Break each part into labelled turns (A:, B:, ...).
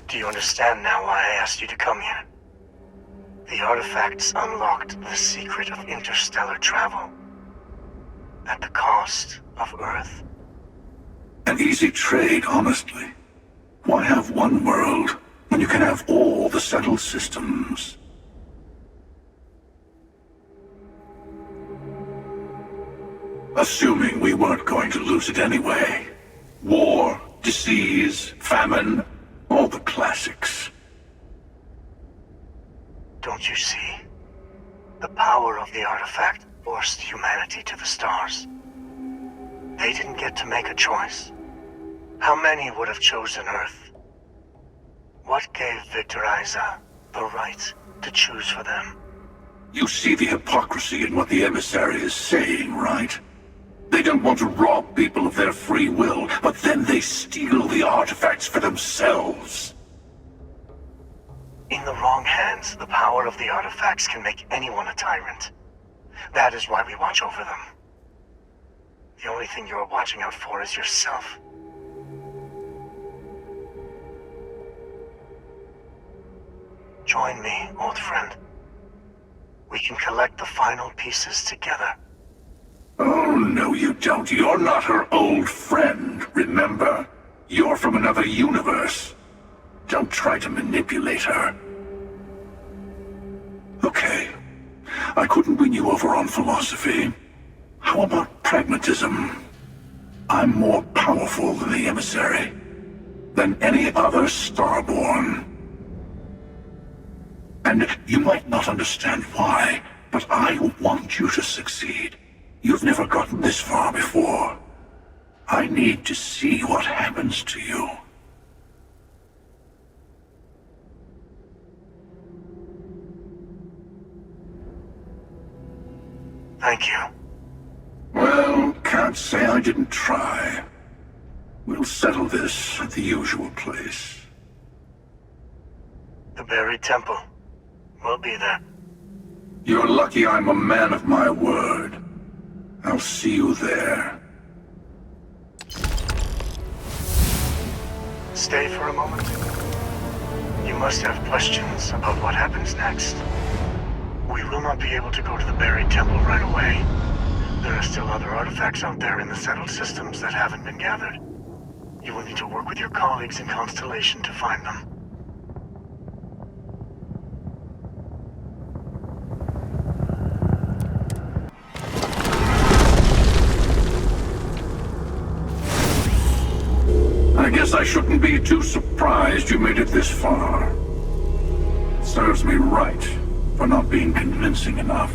A: Do you understand now why I asked you to come here? The artifacts unlocked the secret of interstellar travel. At the cost of Earth.
B: An easy trade, honestly. Why have one world when you can have all the settled systems? Assuming we weren't going to lose it anyway. War, disease, famine, all the classics.
A: Don't you see? The power of the artifact forced humanity to the stars. They didn't get to make a choice. How many would have chosen Earth? What gave Victor Isa the right to choose for them?
B: You see the hypocrisy in what the Emissary is saying, right? They don't want to rob people of their free will, but then they steal the artifacts for themselves.
A: In the wrong hands, the power of the artifacts can make anyone a tyrant. That is why we watch over them. The only thing you're watching out for is yourself. Join me, old friend. We can collect the final pieces together.
B: Oh, no you don't. You're not her old friend, remember? You're from another universe. Don't try to manipulate her. Okay. I couldn't win you over on philosophy. How about pragmatism? I'm more powerful than the Emissary. Than any other Starborn. And you might not understand why, but I want you to succeed. You've never gotten this far before. I need to see what happens to you.
A: Thank you.
B: Well, can't say I didn't try. We'll settle this at the usual place.
A: The buried temple. We'll be there.
B: You're lucky I'm a man of my word. I'll see you there.
A: Stay for a moment. You must have questions about what happens next. We will not be able to go to the buried temple right away. There are still other artifacts out there in the settled systems that haven't been gathered. You will need to work with your colleagues in Constellation to find them.
B: I guess I shouldn't be too surprised you made it this far. Serves me right for not being convincing enough.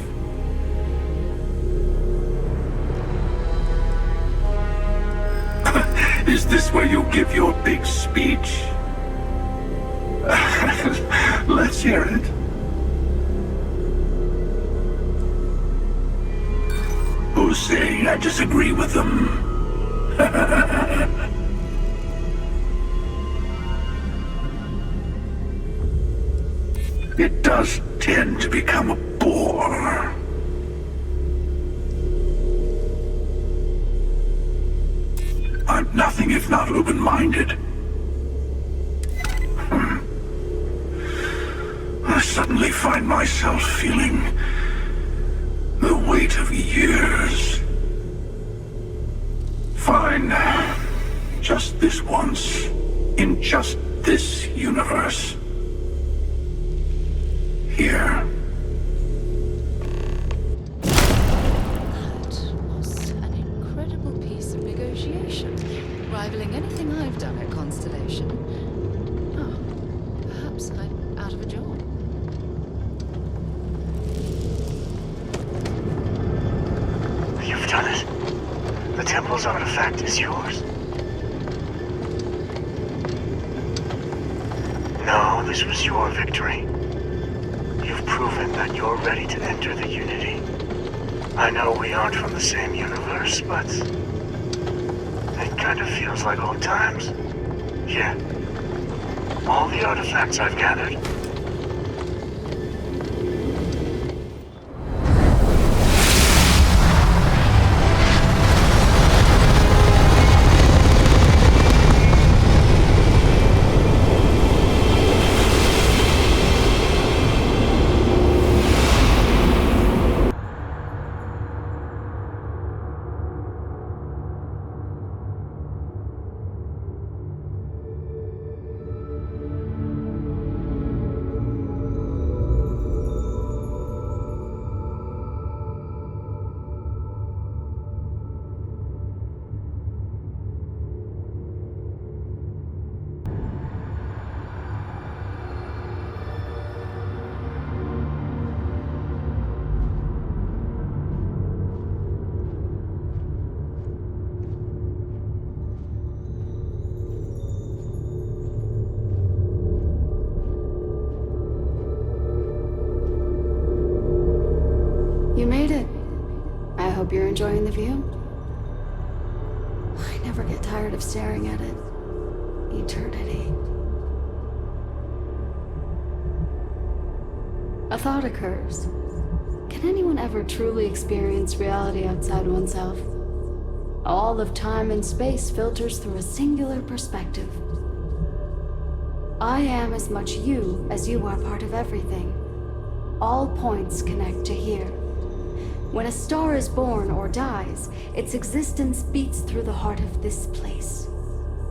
B: Is this where you give your big speech? Let's hear it. Who's saying I disagree with them? It does tend to become a bore. I'm nothing if not open-minded. I suddenly find myself feeling the weight of years. Fine. Just this once. In just this universe. Here.
C: That was an incredible piece of negotiation, rivaling anything I've done at Constellation. Oh, perhaps I'm out of a job.
A: You've done it. The temple's artifact is yours. No, this was your victory. You've proven that you're ready to enter the Unity. I know we aren't from the same universe, but it kind of feels like old times. Here. All the artifacts I've gathered.
C: You made it. I hope you're enjoying the view. I never get tired of staring at it. Eternity. A thought occurs. Can anyone ever truly experience reality outside oneself? All of time and space filters through a singular perspective. I am as much you as you are part of everything. All points connect to here. When a star is born or dies, its existence beats through the heart of this place,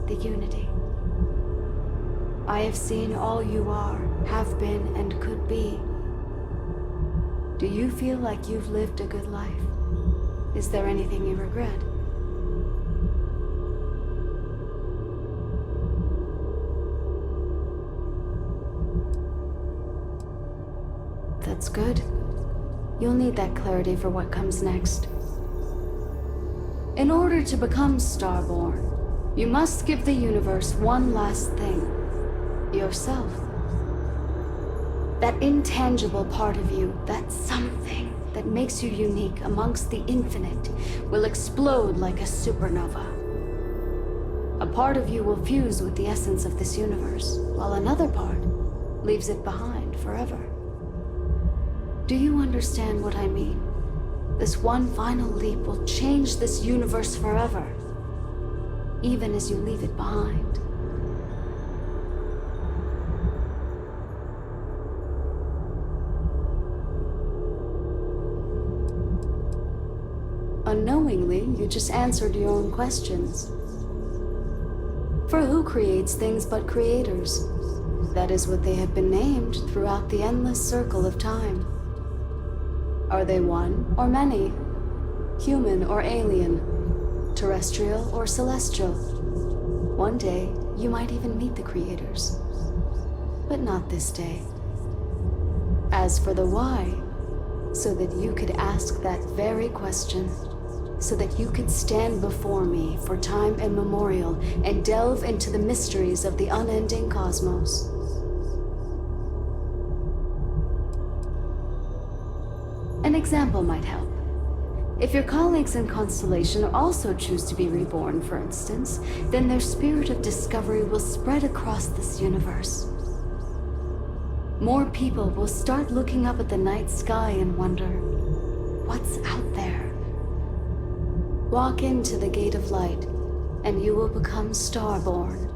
C: the unity. I have seen all you are, have been, and could be. Do you feel like you've lived a good life? Is there anything you regret? That's good. You'll need that clarity for what comes next. In order to become Starborn, you must give the universe one last thing. Yourself. That intangible part of you, that something that makes you unique amongst the infinite, will explode like a supernova. A part of you will fuse with the essence of this universe, while another part leaves it behind forever. Do you understand what I mean? This one final leap will change this universe forever, even as you leave it behind. Unknowingly, you just answered your own questions. For who creates things but creators? That is what they have been named throughout the endless circle of time. Are they one or many? Human or alien? Terrestrial or celestial? One day, you might even meet the creators. But not this day. As for the why, so that you could ask that very question, so that you could stand before me for time immemorial and delve into the mysteries of the unending cosmos. An example might help. If your colleagues in Constellation also choose to be reborn, for instance, then their spirit of discovery will spread across this universe. More people will start looking up at the night sky and wonder, what's out there? Walk into the gate of light, and you will become Starborn.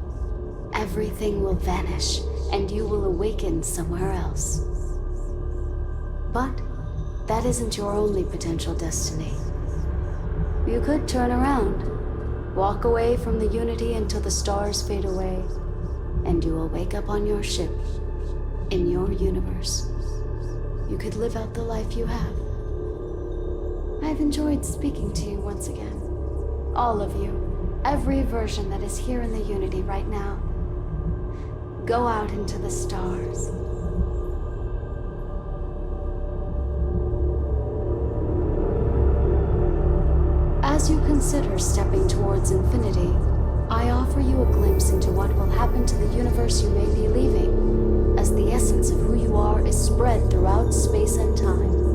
C: Everything will vanish, and you will awaken somewhere else. But that isn't your only potential destiny. You could turn around, walk away from the unity until the stars fade away, and you will wake up on your ship, in your universe. You could live out the life you have. I've enjoyed speaking to you once again. All of you, every version that is here in the unity right now. Go out into the stars. As you consider stepping towards infinity, I offer you a glimpse into what will happen to the universe you may be leaving, as the essence of who you are is spread throughout space and time.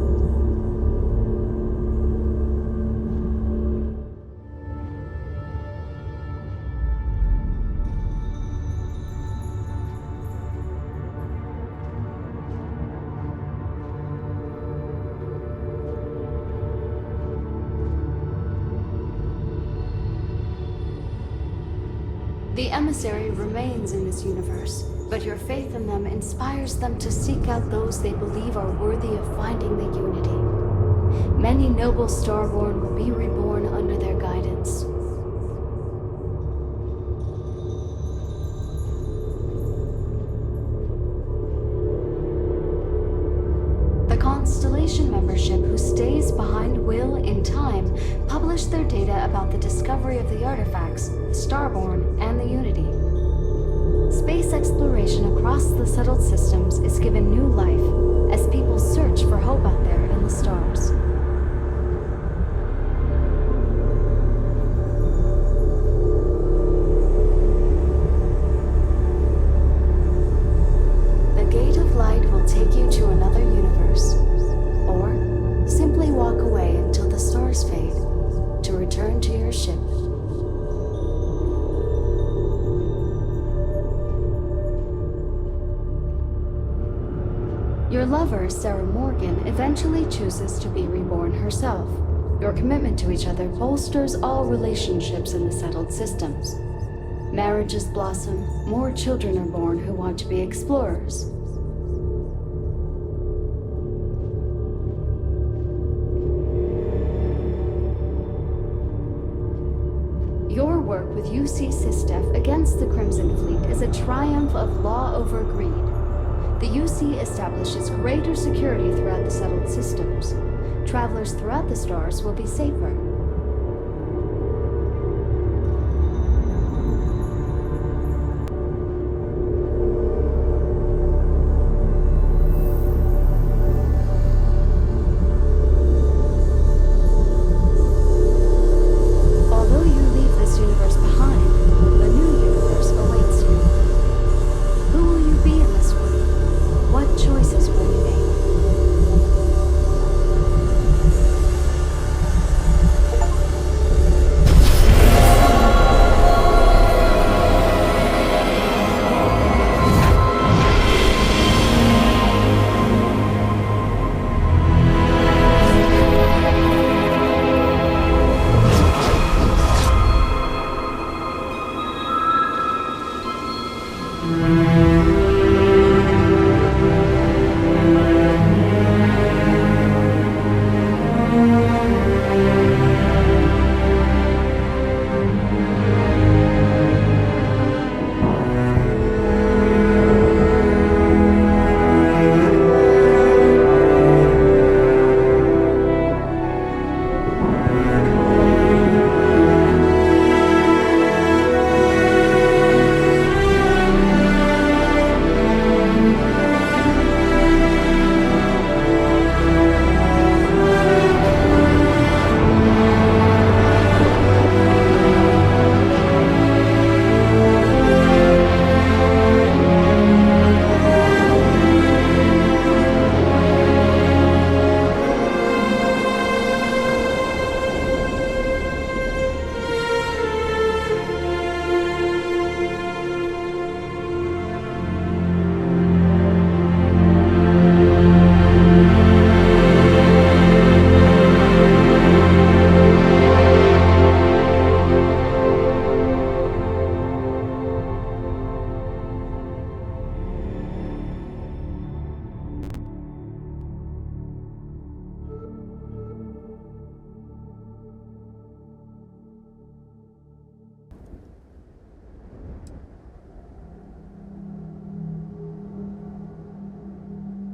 C: The Emissary remains in this universe, but your faith in them inspires them to seek out those they believe are worthy of finding the unity. Many noble Starborn will be reborn under their guidance. The Constellation membership who stays behind will, in time, publish their data about the discovery of the artifacts, Starborn, and the Unity. across the settled systems is given new life as people search for hope out there in the stars. The Gate of Light will take you to another universe, or simply walk away until the stars fade to return to your ship. Your lover, Sarah Morgan, eventually chooses to be reborn herself. Your commitment to each other bolsters all relationships in the settled systems. Marriages blossom, more children are born who want to be explorers. Your work with UC SysDef against the Crimson Fleet is a triumph of law over greed. The UC establishes greater security throughout the settled systems. Travelers throughout the stars will be safer. Although you leave this universe behind, a new universe awaits you. Who will you be in this world? What choices will you make?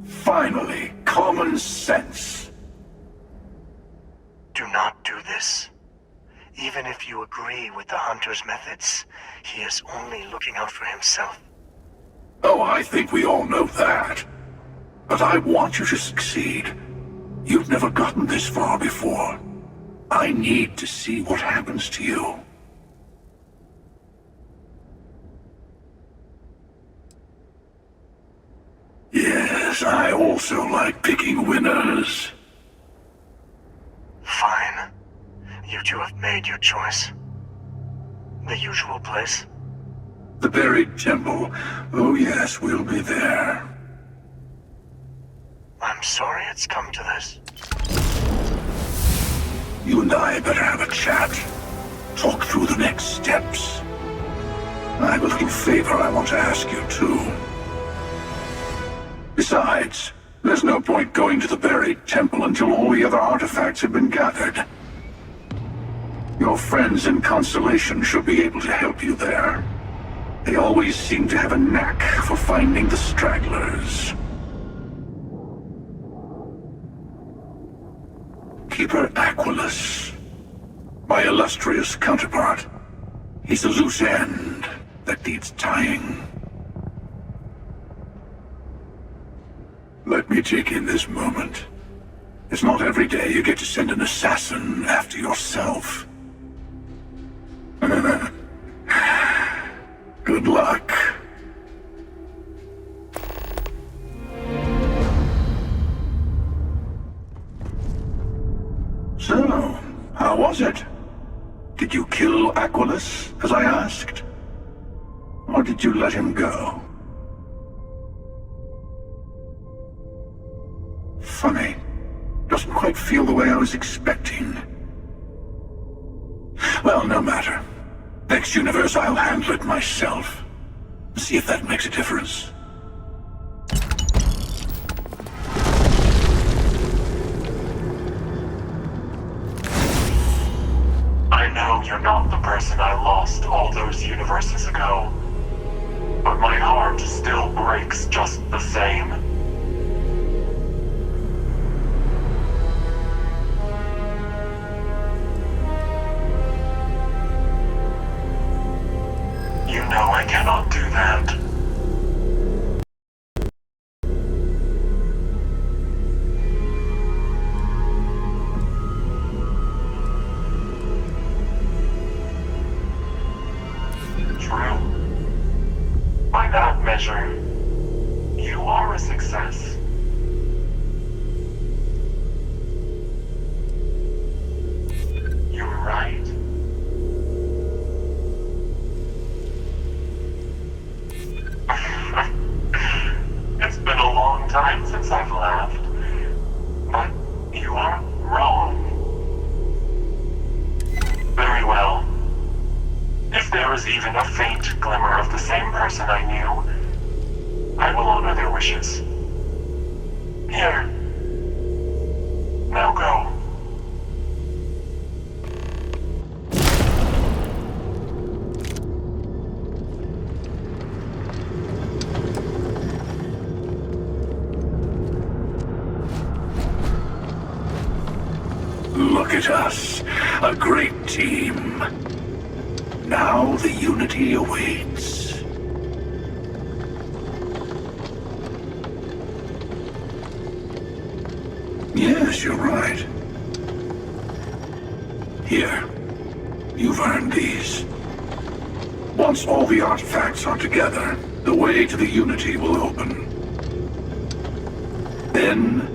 B: Finally, common sense.
A: Do not do this. Even if you agree with the Hunter's methods, he is only looking out for himself.
B: Oh, I think we all know that. But I want you to succeed. You've never gotten this far before. I need to see what happens to you. Yes, I also like picking winners.
A: Fine. You two have made your choice. The usual place.
B: The buried temple. Oh yes, we'll be there.
A: I'm sorry it's come to this.
B: You and I better have a chat. Talk through the next steps. I have a little favor I want to ask you, too. Besides, there's no point going to the buried temple until all the other artifacts have been gathered. Your friends in Constellation should be able to help you there. They always seem to have a knack for finding the stragglers. Keeper Aquilus, my illustrious counterpart. He's a loose end that needs tying. Let me take in this moment. It's not every day you get to send an assassin after yourself. Good luck. So, how was it? Did you kill Aquilus, as I asked? Or did you let him go? Funny. Doesn't quite feel the way I was expecting. Well, no matter. Next universe, I'll handle it myself. See if that makes a difference.
D: I know you're not the person I lost all those universes ago, but my heart still breaks just the same. You know I cannot do that. True. By that measure, you are a success. You're right. It's been a long time since I've laughed, but you are wrong. Very well. If there is even a faint glimmer of the same person I knew, I will honor their wishes. Here. Now go.
B: Look at us, a great team. Now the unity awaits. Yes, you're right. Here, you've earned these. Once all the artifacts are together, the way to the unity will open. Then,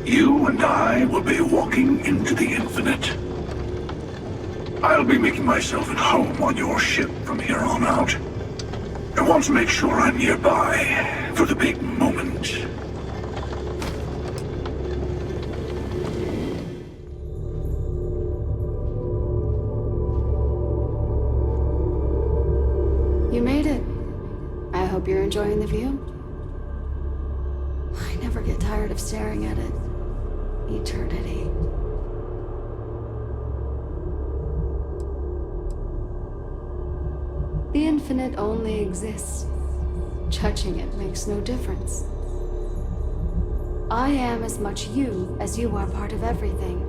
B: you and I will be walking into the infinite. I'll be making myself at home on your ship from here on out. I want to make sure I'm nearby for the big moment.
C: You made it. I hope you're enjoying the view. I never get tired of staring at it. Eternity. The infinite only exists. Judging it makes no difference. I am as much you as you are part of everything.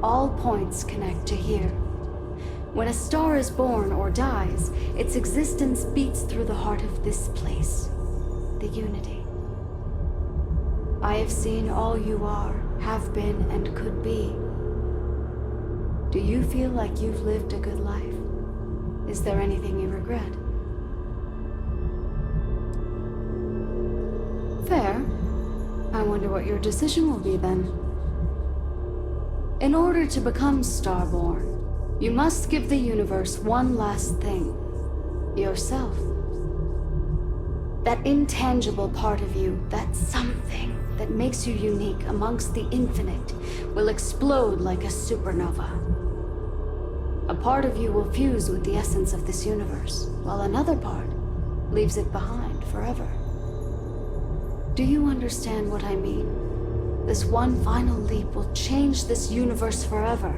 C: All points connect to here. When a star is born or dies, its existence beats through the heart of this place, the unity. I have seen all you are, have been, and could be. Do you feel like you've lived a good life? Is there anything you regret? Fair. I wonder what your decision will be then. In order to become Starborn, you must give the universe one last thing. Yourself. That intangible part of you, that something that makes you unique amongst the infinite, will explode like a supernova. A part of you will fuse with the essence of this universe, while another part leaves it behind forever. Do you understand what I mean? This one final leap will change this universe forever,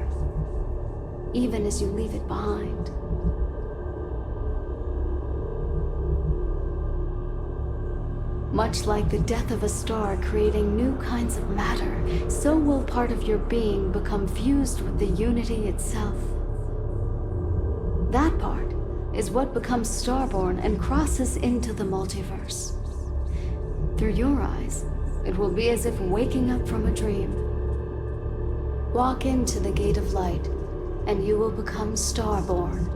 C: even as you leave it behind. Much like the death of a star creating new kinds of matter, so will part of your being become fused with the unity itself. That part is what becomes Starborn and crosses into the multiverse. Through your eyes, It will be as if waking up from a dream. Walk into the Gate of Light, and you will become Starborn.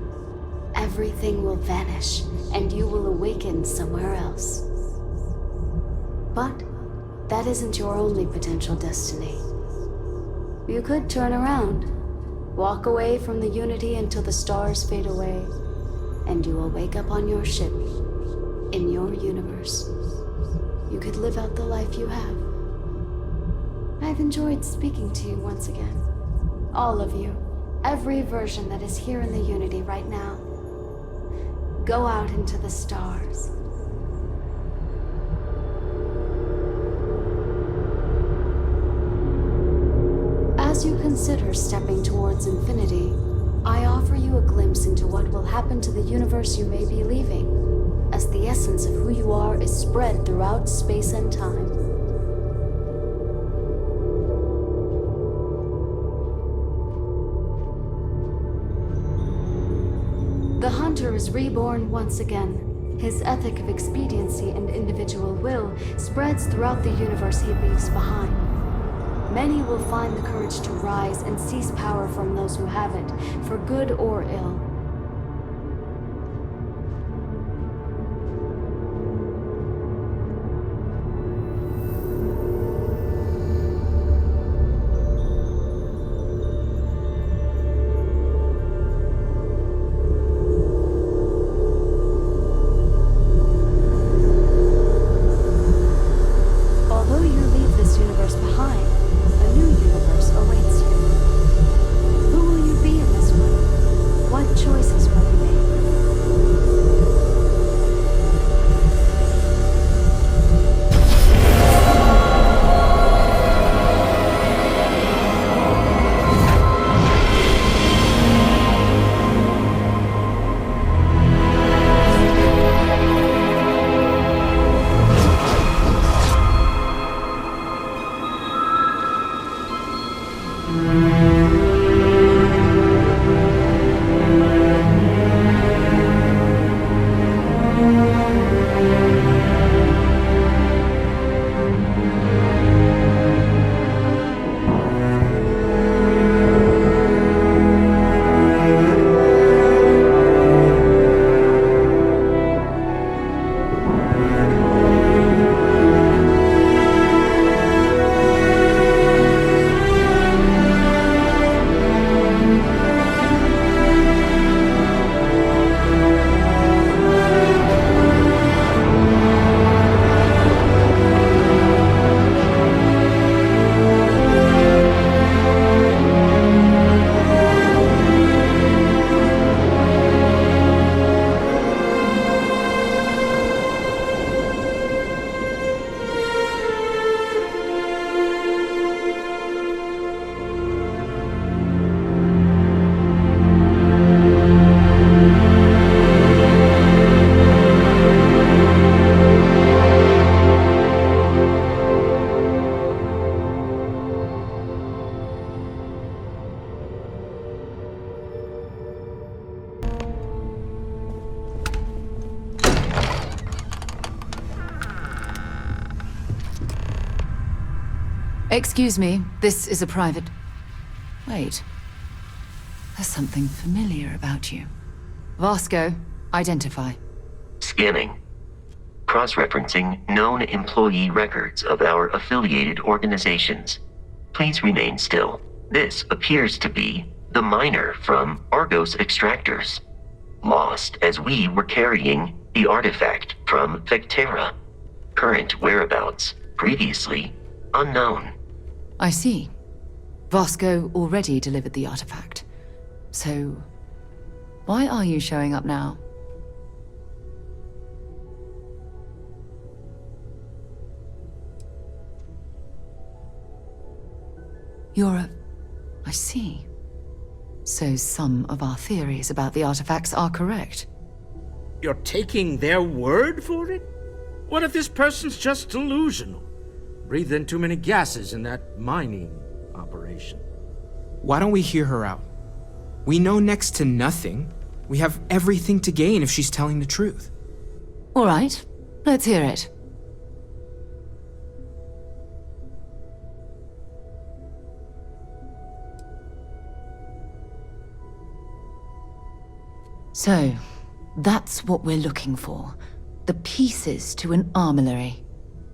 C: Everything will vanish, and you will awaken somewhere else. But that isn't your only potential destiny. You could turn around, walk away from the Unity until the stars fade away, and you will wake up on your ship, in your universe. You could live out the life you have. I've enjoyed speaking to you once again. All of you. Every version that is here in the Unity right now. Go out into the stars. As you consider stepping towards infinity, I offer you a glimpse into what will happen to the universe you may be leaving, as the essence of who you are is spread throughout space and time. The Hunter is reborn once again. His ethic of expediency and individual will spreads throughout the universe he leaves behind. Many will find the courage to rise and seize power from those who have it, for good or ill.
E: Excuse me, this is a private... Wait. There's something familiar about you. Vasco, identify.
F: Scanning. Cross-referencing known employee records of our affiliated organizations. Please remain still. This appears to be the miner from Argos Extractors. Lost as we were carrying the artifact from Vectera. Current whereabouts, previously unknown.
E: I see. Vasco already delivered the artifact. So, why are you showing up now? I see. So some of our theories about the artifacts are correct.
G: You're taking their word for it? What if this person's just delusional? Breathed in too many gases in that mining operation.
H: Why don't we hear her out? We know next to nothing. We have everything to gain if she's telling the truth.
E: All right, let's hear it. So, that's what we're looking for. The pieces to an armillary.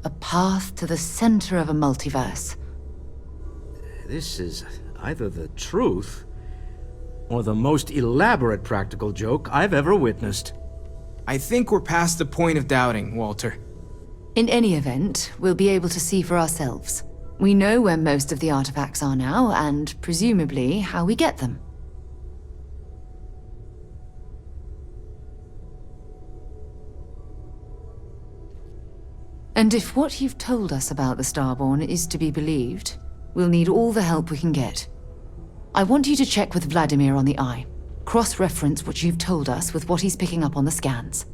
E: A path to the center of a multiverse.
G: This is either the truth, or the most elaborate practical joke I've ever witnessed.
H: I think we're past the point of doubting, Walter.
E: In any event, we'll be able to see for ourselves. We know where most of the artifacts are now, and presumably how we get them. And if what you've told us about the Starborn is to be believed, we'll need all the help we can get. I want you to check with Vladimir on the Eye. Cross-reference what you've told us with what he's picking up on the scans.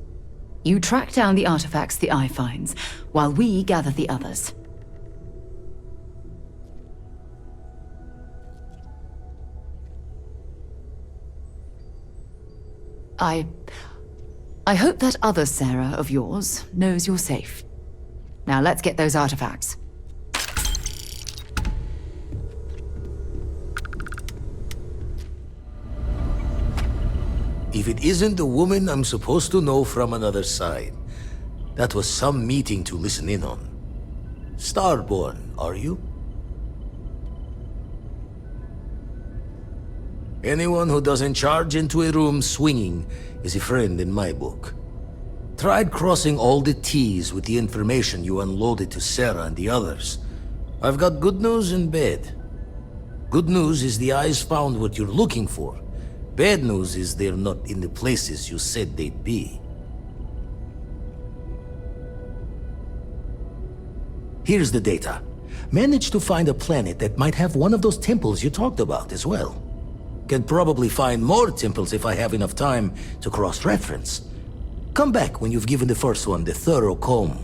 E: You track down the artifacts the Eye finds, while we gather the others. I hope that other Sarah of yours knows you're safe. Now let's get those artifacts.
I: If it isn't the woman I'm supposed to know from another side, that was some meeting to listen in on. Starborn, are you? Anyone who doesn't charge into a room swinging is a friend in my book. Tried crossing all the T's with the information you unloaded to Sarah and the others. I've got good news and bad. Good news is the Eyes found what you're looking for. Bad news is they're not in the places you said they'd be. Here's the data. Managed to find a planet that might have one of those temples you talked about as well. Can probably find more temples if I have enough time to cross-reference. Come back when you've given the first one the thorough comb.